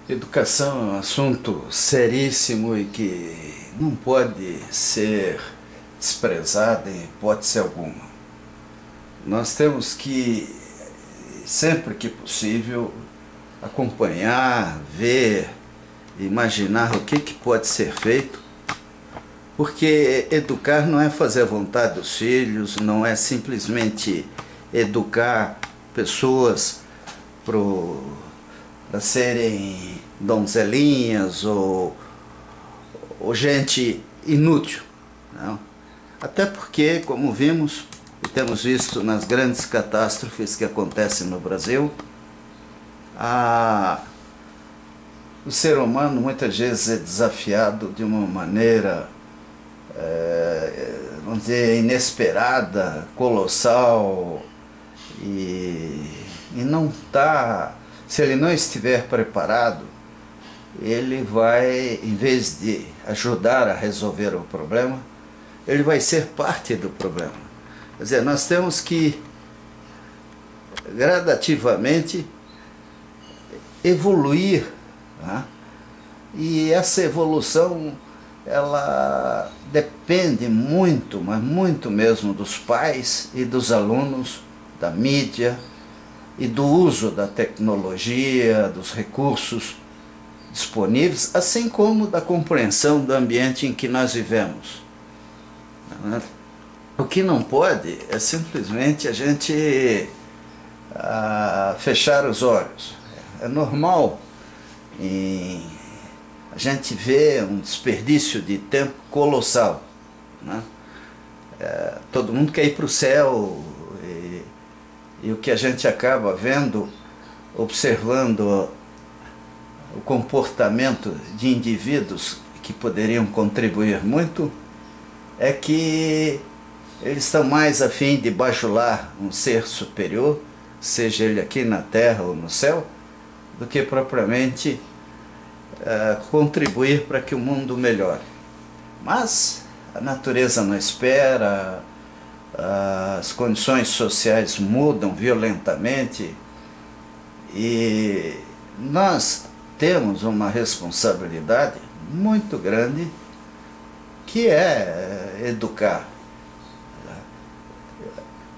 Educação é um assunto seríssimo e que não pode ser desprezado em hipótese alguma. Nós temos que, sempre que possível, acompanhar, ver, imaginar o que pode ser feito, porque educar não é fazer a vontade dos filhos, não é simplesmente educar pessoas para serem donzelinhas ou gente inútil, não? Até porque, como vimos e temos visto nas grandes catástrofes que acontecem no Brasil, o ser humano muitas vezes é desafiado de uma maneira, vamos dizer, inesperada, colossal, e não está. Se ele não estiver preparado, ele vai, em vez de ajudar a resolver o problema, ele vai ser parte do problema. Quer dizer, nós temos que gradativamente evoluir, né? E essa evolução, ela depende muito, mas muito mesmo, dos pais e dos alunos, da mídia e do uso da tecnologia, dos recursos disponíveis, assim como da compreensão do ambiente em que nós vivemos. O que não pode é simplesmente a gente fechar os olhos. É normal a gente ver um desperdício de tempo colossal, né? Todo mundo quer ir para o céu, e o que a gente acaba vendo, observando o comportamento de indivíduos que poderiam contribuir muito, é que eles estão mais a fim de bajular um ser superior, seja ele aqui na terra ou no céu, do que propriamente contribuir para que o mundo melhore. Mas a natureza não espera, as condições sociais mudam violentamente e nós temos uma responsabilidade muito grande, que é educar.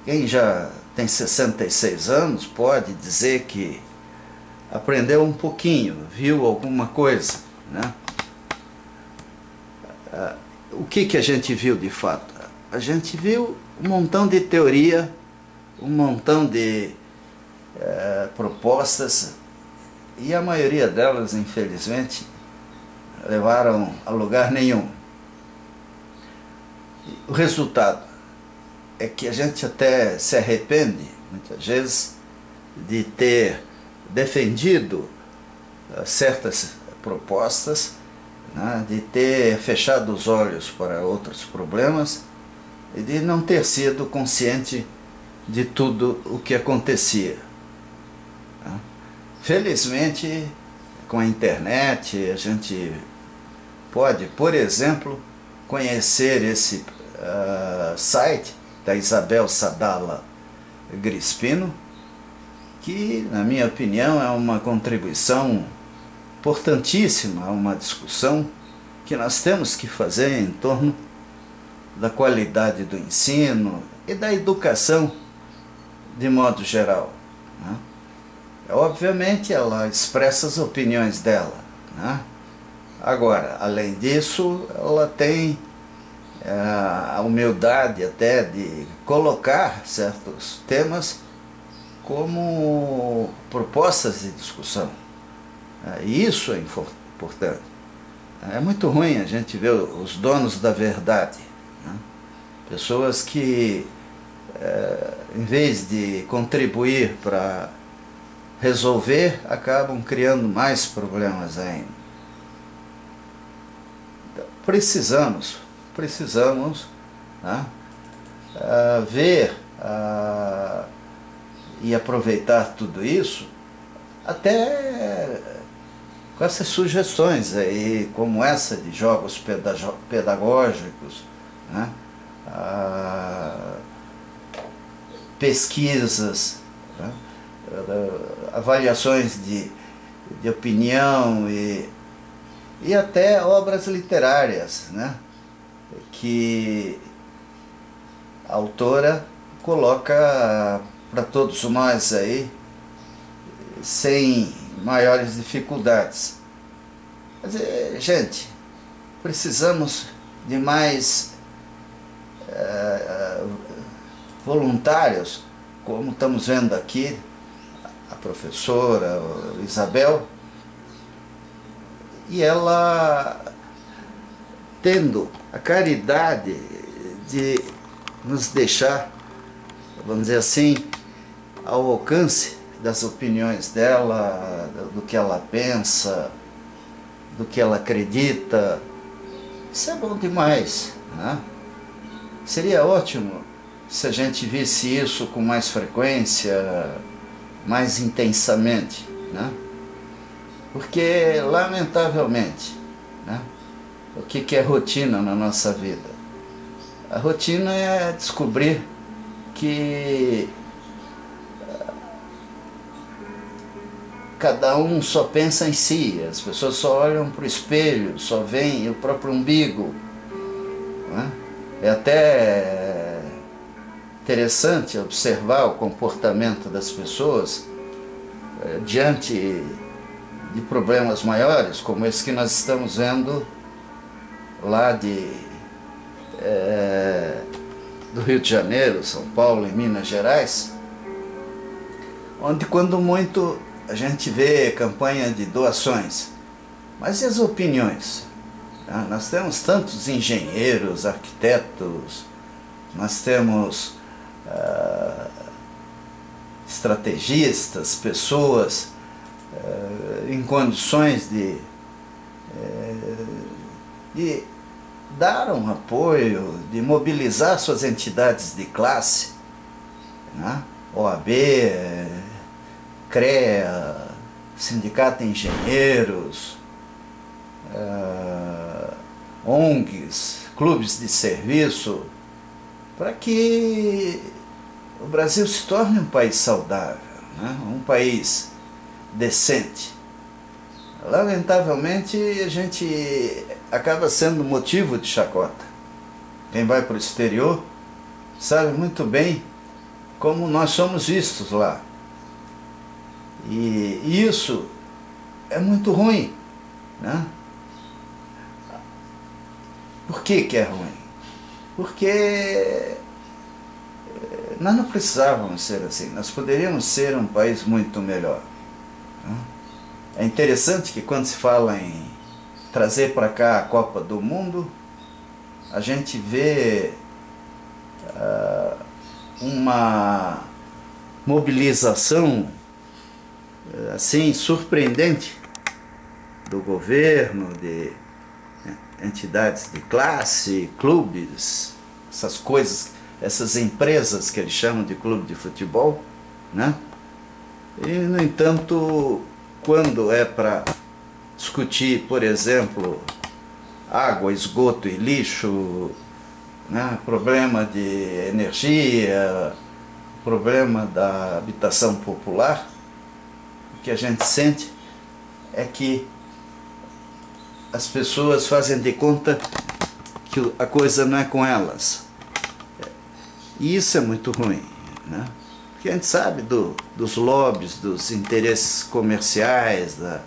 Quem já tem 66 anos pode dizer que aprendeu um pouquinho, viu alguma coisa, né? O que a gente viu de fato? A gente viu um montão de teoria, um montão de propostas, e a maioria delas, infelizmente, levaram a lugar nenhum. O resultado é que a gente até se arrepende, muitas vezes, de ter defendido certas propostas, né, de ter fechado os olhos para outros problemas e de não ter sido consciente de tudo o que acontecia. Felizmente, com a internet, a gente pode, por exemplo, conhecer esse site da Isabel Sadala Grispino, que, na minha opinião, é uma contribuição importantíssima a uma discussão que nós temos que fazer em torno da qualidade do ensino e da educação de modo geral, né? Obviamente ela expressa as opiniões dela, né? Agora, além disso, ela tem a humildade até de colocar certos temas como propostas de discussão. E isso é importante. É muito ruim a gente ver os donos da verdade, né? Pessoas que, em vez de contribuir para resolver, acabam criando mais problemas ainda. Então, precisamos, né, ver e aproveitar tudo isso, até com essas sugestões aí, como essa de jogos pedagógicos, né, pesquisas, né, avaliações de opinião e até obras literárias, né? Que a autora coloca para todos nós aí sem maiores dificuldades. Mas, gente, precisamos de mais voluntários, como estamos vendo aqui, a professora Isabel, e ela tendo a caridade de nos deixar, vamos dizer assim, ao alcance das opiniões dela, do que ela pensa, do que ela acredita. Isso é bom demais, né? Seria ótimo se a gente visse isso com mais frequência, mais intensamente, né? Porque, lamentavelmente, né, o que é rotina na nossa vida? A rotina é descobrir que cada um só pensa em si, as pessoas só olham para o espelho, só veem o próprio umbigo, né? É até interessante observar o comportamento das pessoas diante de problemas maiores, como esse que nós estamos vendo lá do Rio de Janeiro, São Paulo e Minas Gerais, onde quando muito a gente vê campanha de doações, mas e as opiniões? Nós temos tantos engenheiros, arquitetos, nós temos estrategistas, pessoas em condições de dar um apoio, de mobilizar suas entidades de classe, né? OAB, CREA, Sindicato de Engenheiros, ONGs, clubes de serviço, para que o Brasil se torne um país saudável, né? Um país decente. Lamentavelmente, a gente acaba sendo motivo de chacota. Quem vai para o exterior sabe muito bem como nós somos vistos lá. E isso é muito ruim, né? Por que é ruim? Porque nós não precisávamos ser assim, nós poderíamos ser um país muito melhor, né? É interessante que quando se fala em trazer para cá a Copa do Mundo, a gente vê uma mobilização assim surpreendente do governo, de entidades de classe, clubes, essas coisas, essas empresas que eles chamam de clube de futebol, né? E, no entanto, quando é para discutir, por exemplo, água, esgoto e lixo, né, problema de energia, problema da habitação popular, o que a gente sente é que as pessoas fazem de conta que a coisa não é com elas. E isso é muito ruim, né? Porque a gente sabe dos lobbies, dos interesses comerciais, né?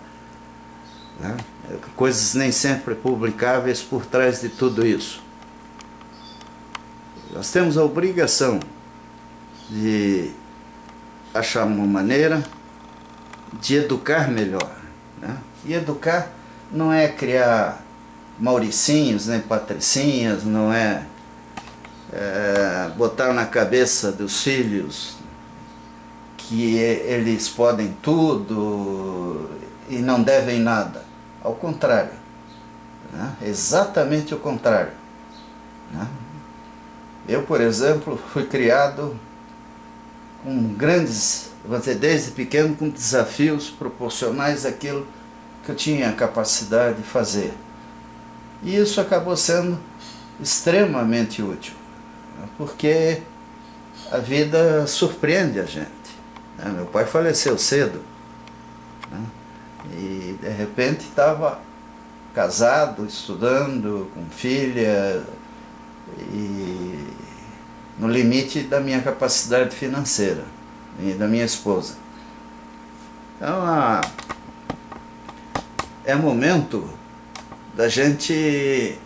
Coisas nem sempre publicáveis por trás de tudo isso. Nós temos a obrigação de achar uma maneira de educar melhor, né? E educar não é criar Mauricinhos, nem Patricinhas, não é botar na cabeça dos filhos que eles podem tudo e não devem nada. Ao contrário, né? Exatamente o contrário, né? Eu, por exemplo, fui criado com grandes, vou dizer, desde pequeno, com desafios proporcionais àquilo que eu tinha a capacidade de fazer. E isso acabou sendo extremamente útil, né? Porque a vida surpreende a gente, né? Meu pai faleceu cedo, né? E de repente estava casado, estudando, com filha, e no limite da minha capacidade financeira e da minha esposa. Então é momento da gente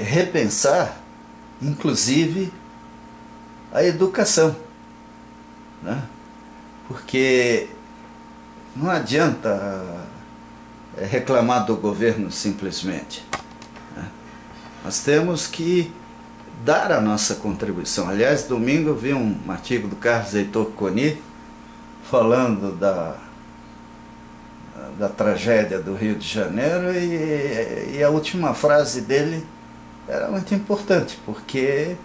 repensar, inclusive, a educação, né? Porque não adianta reclamar do governo simplesmente, né? Nós temos que dar a nossa contribuição. Aliás, domingo eu vi um artigo do Carlos Heitor Coni falando da tragédia do Rio de Janeiro, e a última frase dele era muito importante, porque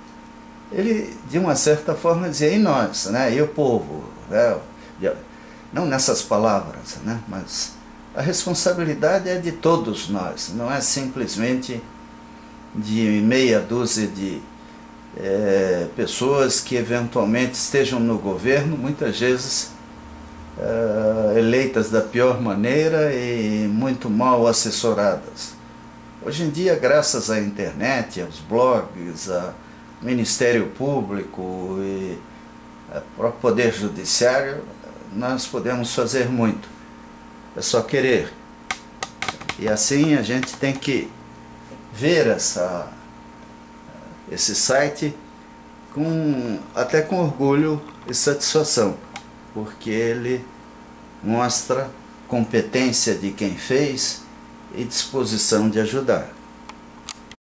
ele, de uma certa forma, dizia: e nós, né? E o povo, né? Não nessas palavras, né? Mas a responsabilidade é de todos nós, não é simplesmente de meia dúzia de pessoas que eventualmente estejam no governo, muitas vezes eleitas da pior maneira e muito mal assessoradas. Hoje em dia, graças à internet, aos blogs, ao Ministério Público e ao Poder Judiciário, nós podemos fazer muito. É só querer. E assim a gente tem que ver esse site até com orgulho e satisfação, porque ele mostra competência de quem fez e disposição de ajudar.